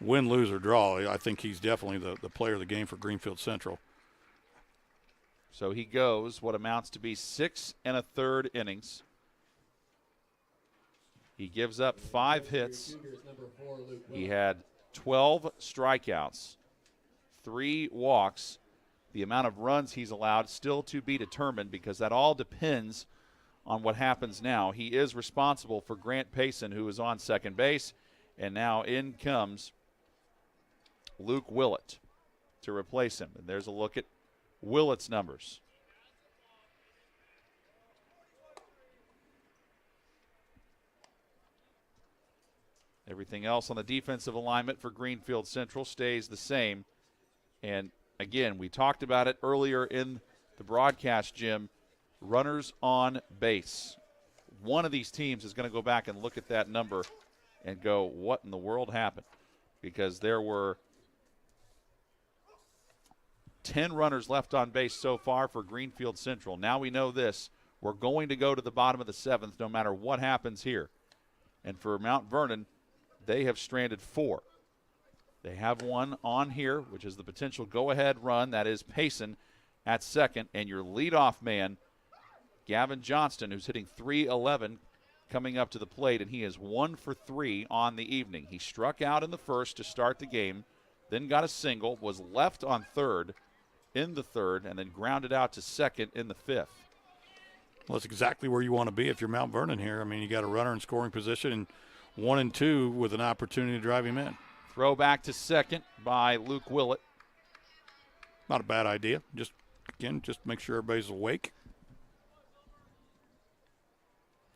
Win, lose, or draw, I think he's definitely the player of the game for Greenfield Central. So he goes what amounts to be 6 1/3 innings. He gives up 5 hits. He had 12 strikeouts, 3 walks. The amount of runs he's allowed still to be determined because that all depends on what happens now. He is responsible for Grant Payson, who is on second base, and now in comes Luke Willett to replace him. And there's a look at Willett's numbers. Everything else on the defensive alignment for Greenfield Central stays the same. And again, we talked about it earlier in the broadcast, Jim. Runners on base. One of these teams is going to go back and look at that number and go, what in the world happened? Because there were 10 runners left on base so far for Greenfield Central. Now we know this. We're going to go to the bottom of the 7th no matter what happens here. And for Mount Vernon, they have stranded 4. They have one on here, which is the potential go-ahead run. That is Payson at second. And your leadoff man, Gavin Johnston, who's hitting .311, coming up to the plate, and he is 1 for 3 on the evening. He struck out in the first to start the game, then got a single, was left on third in the third, and then grounded out to second in the 5th. Well, that's exactly where you want to be if you're Mount Vernon here. I mean, you got a runner in scoring position and 1 and 2 with an opportunity to drive him in. Throw back to second by Luke Willett. Not a bad idea. Just make sure everybody's awake.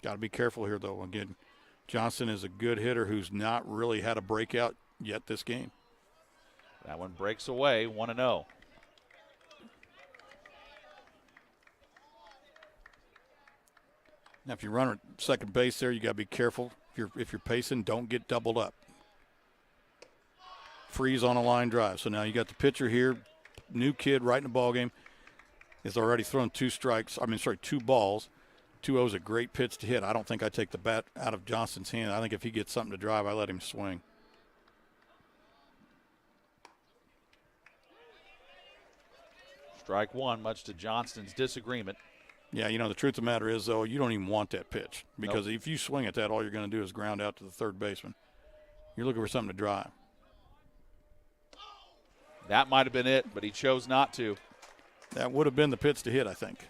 Got to be careful here, though. Again, Johnson is a good hitter who's not really had a breakout yet this game. That one breaks away, 1-0. Now, if you run at second base there, you got to be careful. If you're pacing, don't get doubled up. Freeze on a line drive. So now you got the pitcher here, new kid right in the ball game. Has already thrown 2 balls. 2-0 is a great pitch to hit. I don't think I take the bat out of Johnston's hand. I think if he gets something to drive, I let him swing. Strike 1, much to Johnston's disagreement. Yeah, the truth of the matter is, though, you don't even want that pitch because if you swing at that, all you're going to do is ground out to the third baseman. You're looking for something to drive. That might have been it, but he chose not to. That would have been the pitch to hit, I think.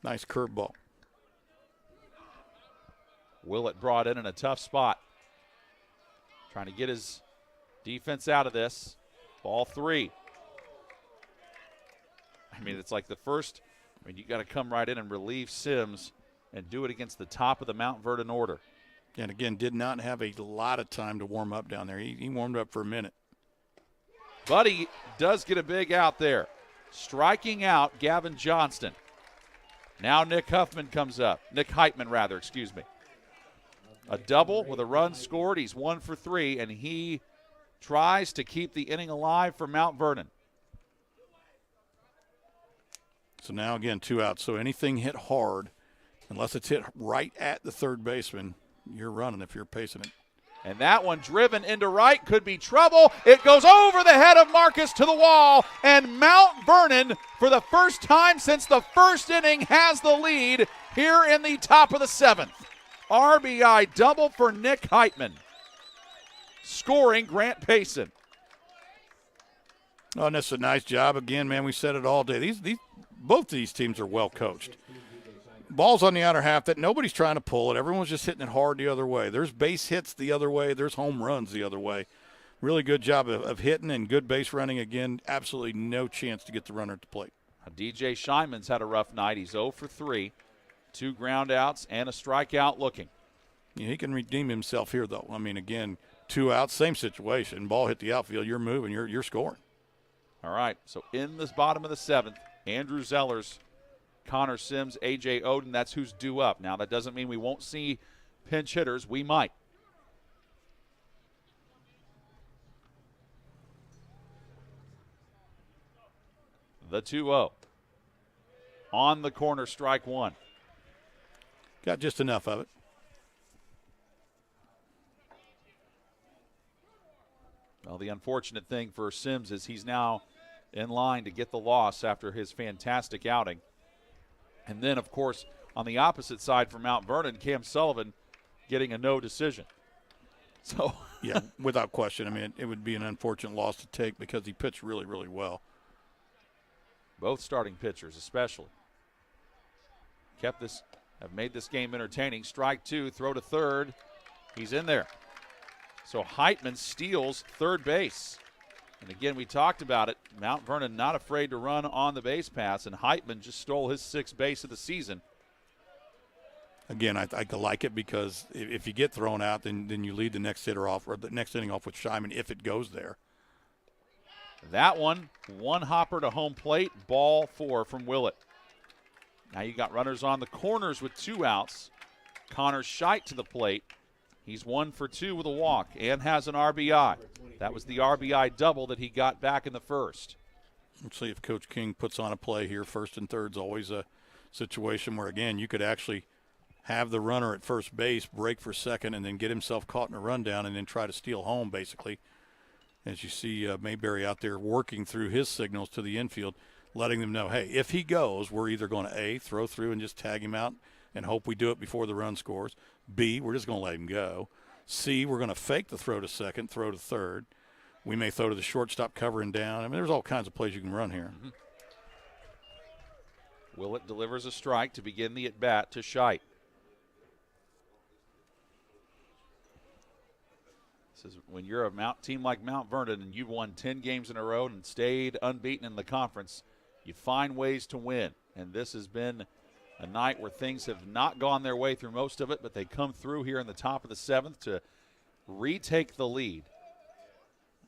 Nice curveball. Willett brought in a tough spot. Trying to get his defense out of this. Ball 3. I mean, it's like the first. You got to come right in and relieve Sims and do it against the top of the Mount Vernon order. And again, did not have a lot of time to warm up down there. He warmed up for a minute. But he does get a big out there. Striking out Gavin Johnston. Now Nick Heitman comes up. A double with a run scored. He's 1 for 3, and he tries to keep the inning alive for Mount Vernon. So now, again, 2 outs. So anything hit hard, unless it's hit right at the third baseman, you're running if you're pacing it. And that one driven into right could be trouble. It goes over the head of Marcus to the wall, and Mount Vernon, for the first time since the first inning, has the lead here in the top of the 7th. RBI double for Nick Heitman, scoring Grant Payson. Oh, and that's a nice job. Again, man, we said it all day. Both these teams are well coached. Ball's on the outer half that nobody's trying to pull it. Everyone's just hitting it hard the other way. There's base hits the other way. There's home runs the other way. Really good job of hitting and good base running. Again, absolutely no chance to get the runner at the plate. DJ Scheinman's had a rough night. He's 0 for 3. 2 ground outs and a strikeout looking. Yeah, he can redeem himself here, though. I mean, again, 2 outs, same situation. Ball hit the outfield. You're moving. You're scoring. All right, so in this bottom of the 7th, Andrew Zellers Connor Sims, A.J. Oden. That's who's due up. Now, that doesn't mean we won't see pinch hitters. We might. The 2-0. On the corner, strike one. Got just enough of it. Well, the unfortunate thing for Sims is he's now in line to get the loss after his fantastic outing. And then, of course, on the opposite side for Mount Vernon, Cam Sullivan getting a no decision. So, yeah, without question. I mean, it would be an unfortunate loss to take because he pitched really, really well. Both starting pitchers, especially, have made this game entertaining. Strike two, throw to third. He's in there. So Heitman steals third base. And again, we talked about it. Mount Vernon not afraid to run on the base pass, and Heitman just stole his sixth base of the season. Again, I like it because if you get thrown out, then you lead the next hitter off, or the next inning off with Scheinman if it goes there. That one hopper to home plate, ball 4 from Willett. Now you got runners on the corners with 2 outs. Connor Scheidt to the plate. He's 1 for 2 with a walk and has an RBI. That was the RBI double that he got back in the first. Let's see if Coach King puts on a play here. First and third's always a situation where, again, you could actually have the runner at first base break for second and then get himself caught in a rundown and then try to steal home, basically. As you see Mayberry out there working through his signals to the infield, letting them know, hey, if he goes, we're either going to A, throw through and just tag him out and hope we do it before the run scores. B, we're just going to let him go. C, we're going to fake the throw to second, throw to third. We may throw to the shortstop, covering down. I mean, there's all kinds of plays you can run here. Mm-hmm. Willett delivers a strike to begin the at-bat to Scheidt. This is when you're a team like Mount Vernon and you've won 10 games in a row and stayed unbeaten in the conference, you find ways to win. And this has been a night where things have not gone their way through most of it, but they come through here in the top of the 7th to retake the lead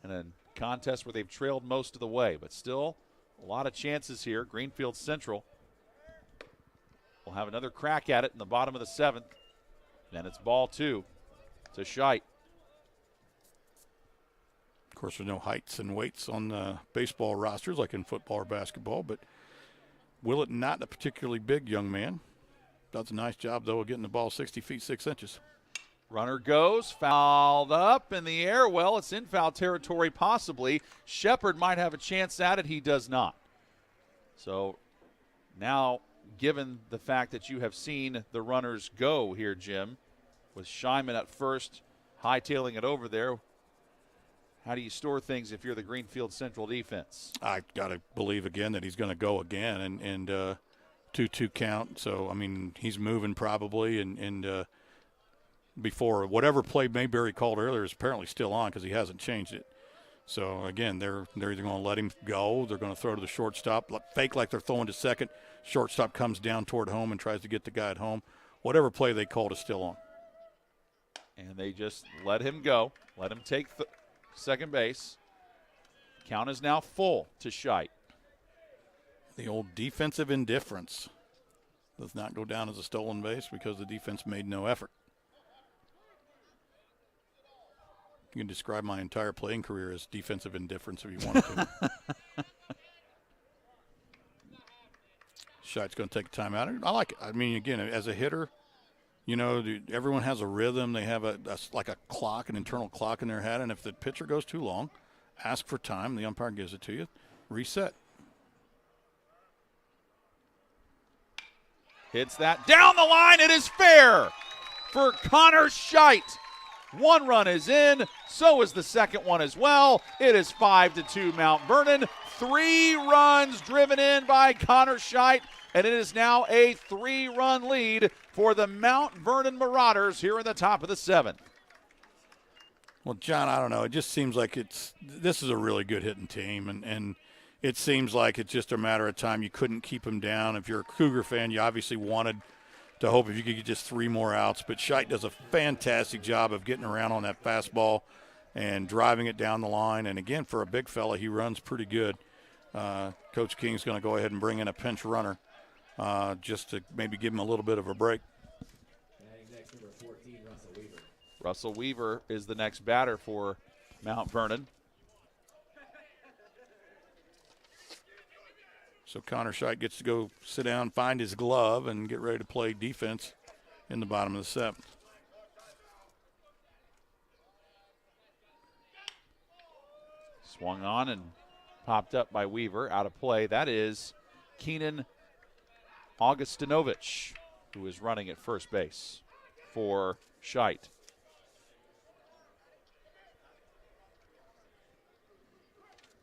in a contest where they've trailed most of the way. But still, a lot of chances here. Greenfield Central will have another crack at it in the bottom of the 7th. And it's ball 2 to Scheidt. Of course, there's no heights and weights on the baseball rosters like in football or basketball, but Willett, not a particularly big young man. Does a nice job, though, of getting the ball 60 feet 6 inches. Runner goes, fouled up in the air. Well, it's in foul territory possibly. Shepard might have a chance at it. He does not. So now, given the fact that you have seen the runners go here, Jim, with Scheinman at first, hightailing it over there, how do you store things if you're the Greenfield Central defense? I got to believe again that he's going to go again and 2-2 count. So, I mean, he's moving probably. And before whatever play Mayberry called earlier is apparently still on because he hasn't changed it. So, again, they're either going to let him go, they're going to throw to the shortstop, fake like they're throwing to second. Shortstop comes down toward home and tries to get the guy at home. Whatever play they called is still on. And they just let him go, let him take second base. Count is now full to Scheidt. The old defensive indifference does not go down as a stolen base because the defense made no effort. You can describe my entire playing career as defensive indifference if you wanted to. Scheidt's going to take a timeout. I like it. I mean, again, as a hitter, you know, everyone has a rhythm. They have like a clock, an internal clock in their head. And if the pitcher goes too long, ask for time. The umpire gives it to you. Reset. Hits that down the line. It is fair for Connor Scheidt. 1 run is in. So is the second one as well. It is 5-2 Mount Vernon. 3 runs driven in by Connor Scheidt. And it is now a 3-run lead for the Mount Vernon Marauders here in the top of the 7th. Well, John, I don't know. It just seems like this is a really good hitting team, and it seems like it's just a matter of time. You couldn't keep them down. If you're a Cougar fan, you obviously wanted to hope if you could get just 3 more outs. But Scheidt does a fantastic job of getting around on that fastball and driving it down the line. And, again, for a big fella, he runs pretty good. Coach King's going to go ahead and bring in a pinch runner. just to maybe give him a little bit of a break. Russell Weaver is the next batter for Mount Vernon. So Connor Scheidt gets to go sit down, find his glove, and get ready to play defense in the bottom of the 7th. Swung on and popped up by Weaver, out of play. That is Keenan Augustinovich, who is running at first base for Scheidt.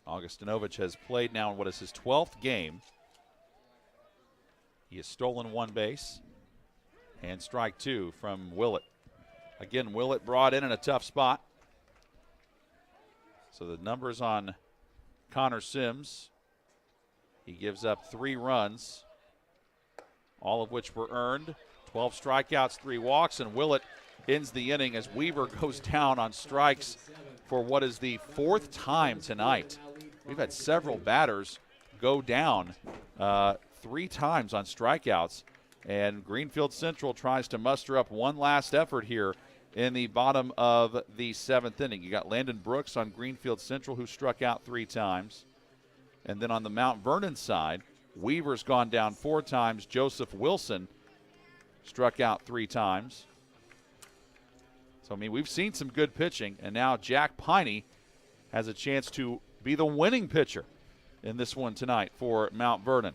Augustinovich has played now in what is his 12th game. He has stolen 1 base and strike 2 from Willett. Again, Willett brought in a tough spot. So the numbers on Connor Sims, he gives up 3 runs, all of which were earned. 12 strikeouts, 3 walks, and Willett ends the inning as Weaver goes down on strikes for what is the 4th time tonight. We've had several batters go down 3 times on strikeouts, and Greenfield Central tries to muster up one last effort here in the bottom of the 7th inning. You got Landon Brooks on Greenfield Central, who struck out 3 times. And then on the Mount Vernon side, Weaver's gone down 4 times. Joseph Wilson struck out 3 times. So, I mean, we've seen some good pitching, and now Jack Piney has a chance to be the winning pitcher in this one tonight for Mount Vernon.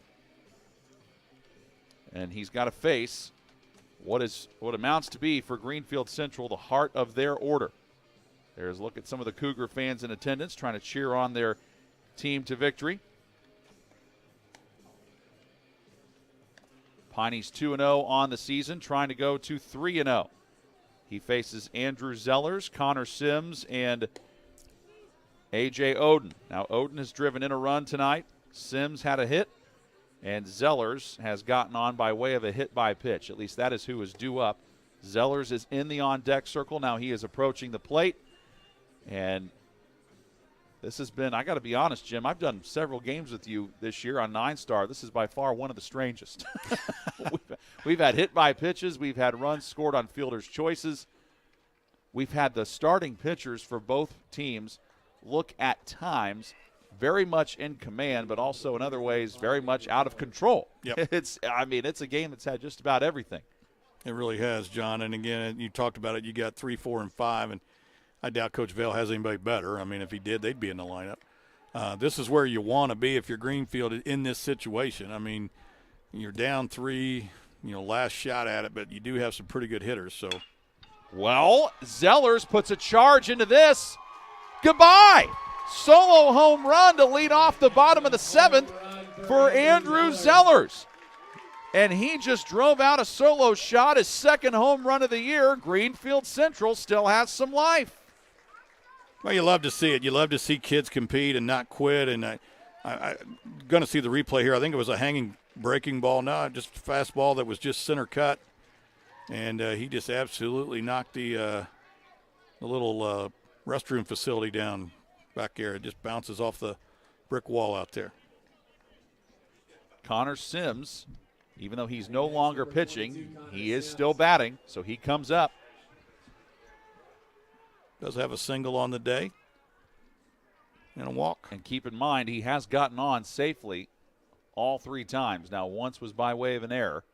And he's got to face what amounts to be for Greenfield Central the heart of their order. There's a look at some of the Cougar fans in attendance trying to cheer on their team to victory. Piney's 2-0 on the season, trying to go to 3-0. He faces Andrew Zellers, Connor Sims, and A.J. Oden. Now, Oden has driven in a run tonight. Sims had a hit, and Zellers has gotten on by way of a hit by pitch. At least that is who is due up. Zellers is in the on-deck circle. Now he is approaching the plate, and this has been, I got to be honest, Jim, I've done several games with you this year on 9-Star. This is by far one of the strangest. We've had hit by pitches. We've had runs scored on fielders' choices. We've had the starting pitchers for both teams look at times very much in command, but also in other ways very much out of control. Yep. It's a game that's had just about everything. It really has, John. And again, you talked about it. You got 3, 4, and 5, and I doubt Coach Vail has anybody better. I mean, if he did, they'd be in the lineup. This is where you want to be if you're Greenfield in this situation. I mean, you're down 3, last shot at it, but you do have some pretty good hitters. So, well, Zellers puts a charge into this. Goodbye. Solo home run to lead off the bottom of the 7th for Andrew Zellers. And he just drove out a solo shot, his 2nd home run of the year. Greenfield Central still has some life. Well, you love to see it. You love to see kids compete and not quit. And I'm going to see the replay here. I think it was a hanging breaking ball. No, just a fastball that was just center cut. And he just absolutely knocked the little restroom facility down back there. It just bounces off the brick wall out there. Connor Sims, even though he's no longer pitching, he is still batting, so he comes up. Does have a single on the day and a walk. And keep in mind, he has gotten on safely all 3 times. Now, once was by way of an error.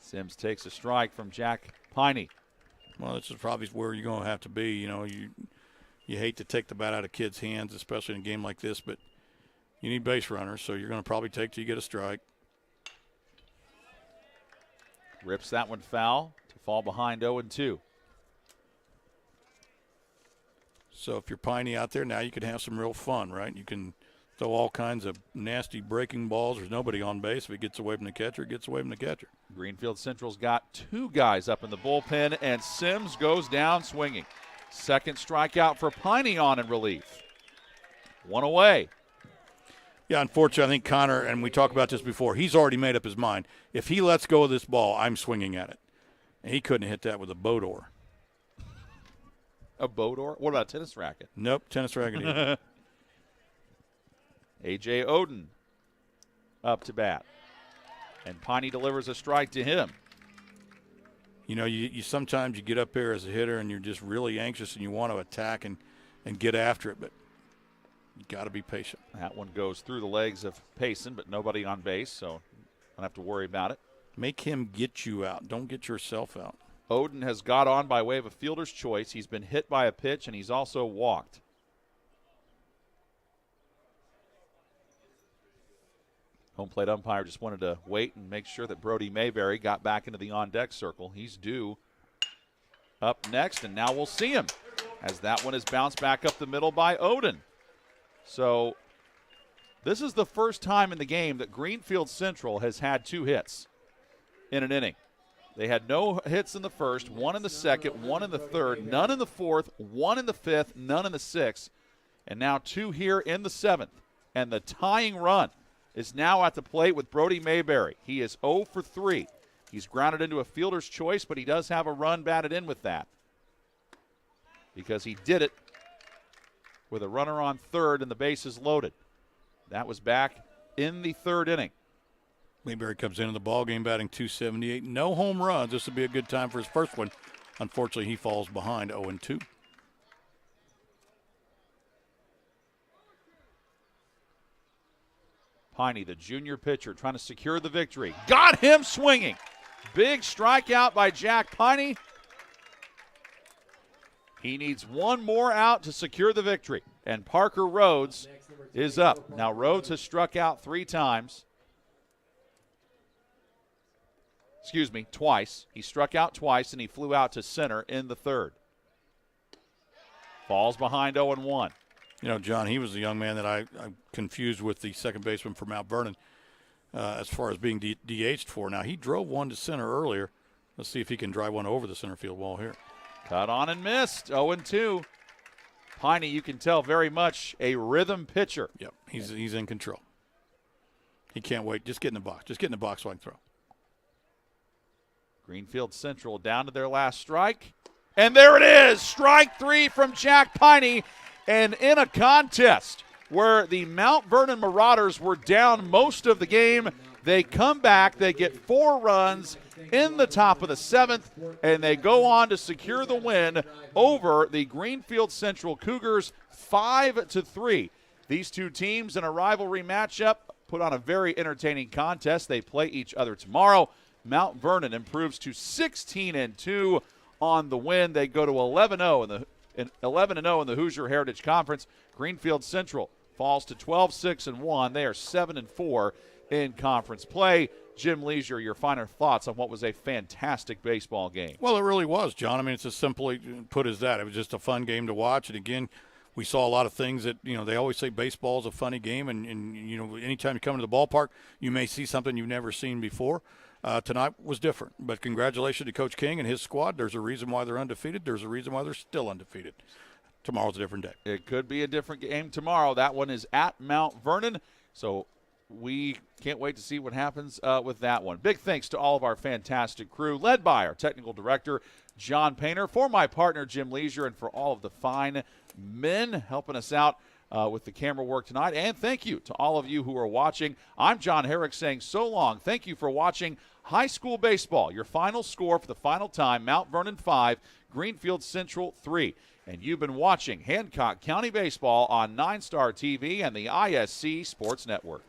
Sims takes a strike from Jack Piney. Well, this is probably where you're going to have to be. You hate to take the bat out of kids' hands, especially in a game like this, but you need base runners, so you're going to probably take till you get a strike. Rips that one foul to fall behind 0-2. So if you're Piney out there, now you can have some real fun, right? You can throw all kinds of nasty breaking balls. There's nobody on base. If it gets away from the catcher, it gets away from the catcher. Greenfield Central's got 2 guys up in the bullpen, and Sims goes down swinging. 2nd strikeout for Piney on in relief. 1 away. Yeah, unfortunately, I think Connor, and we talked about this before, he's already made up his mind. If he lets go of this ball, I'm swinging at it. And he couldn't hit that with a boat oar. A boat oar? What about a tennis racket? Nope, tennis racket either. A.J. Oden up to bat. And Piney delivers a strike to him. You know, you sometimes you get up there as a hitter and you're just really anxious and you want to attack and get after it, but you got to be patient. That one goes through the legs of Payson, but nobody on base, so don't have to worry about it. Make him get you out. Don't get yourself out. Oden has got on by way of a fielder's choice. He's been hit by a pitch, and he's also walked. Home plate umpire just wanted to wait and make sure that Brody Mayberry got back into the on-deck circle. He's due up next, and now we'll see him as that one is bounced back up the middle by Oden. So this is the first time in the game that Greenfield Central has had 2 hits in an inning. They had no hits in the first, 1 in the second, 1 in the third, none in the fourth, 1 in the fifth, none in the sixth, and now 2 here in the 7th. And the tying run is now at the plate with Brody Mayberry. He is 0 for 3. He's grounded into a fielder's choice, but he does have a run batted in with that because he did it with a runner on third and the bases loaded. That was back in the 3rd inning. Mayberry comes into the ballgame batting .278. No home runs. This would be a good time for his first one. Unfortunately, he falls behind 0-2. Piney, the junior pitcher, trying to secure the victory. Got him swinging. Big strikeout by Jack Piney. He needs 1 more out to secure the victory. And Parker Rhodes is up. Now, Rhodes has struck out 3 times. Twice. He struck out twice, and he flew out to center in the 3rd. Falls behind 0-1. You know, John, he was the young man that I confused with the second baseman for Mount Vernon as far as being DH'd for. Now, he drove one to center earlier. Let's see if he can drive one over the center field wall here. Cut on and missed, 0-2. Piney, you can tell, very much a rhythm pitcher. Yep, he's in control. He can't wait. Just get in the box. Just get in the box so I can throw. Greenfield Central down to their last strike. And there it is, strike 3 from Jack Piney. And in a contest where the Mount Vernon Marauders were down most of the game, they come back, they get 4 runs in the top of the 7th, and they go on to secure the win over the Greenfield Central Cougars 5-3. These 2 teams in a rivalry matchup put on a very entertaining contest. They play each other tomorrow. Mount Vernon improves to 16-2 on the win. They go to 11-0 in the Hoosier Heritage Conference. Greenfield Central falls to 12-6-1. They are 7-4 in conference play. Jim Leisure, your finer thoughts on what was a fantastic baseball game. Well, it really was, John. I mean, it's as simply put as that. It was just a fun game to watch. And, again, we saw a lot of things that, you know, they always say baseball is a funny game. And you know, anytime you come to the ballpark, you may see something you've never seen before. Tonight was different. But congratulations to Coach King and his squad. There's a reason why they're undefeated. There's a reason why they're still undefeated. Tomorrow's a different day. It could be a different game tomorrow. That one is at Mount Vernon. So we can't wait to see what happens with that one. Big thanks to all of our fantastic crew, led by our technical director, John Painter, for my partner, Jim Leisure, and for all of the fine men helping us out with the camera work tonight. And thank you to all of you who are watching. I'm John Herrick saying so long. Thank you for watching high school baseball. Your final score for the final time, Mount Vernon 5, Greenfield Central 3. And you've been watching Hancock County Baseball on 9 Star TV and the ISC Sports Network.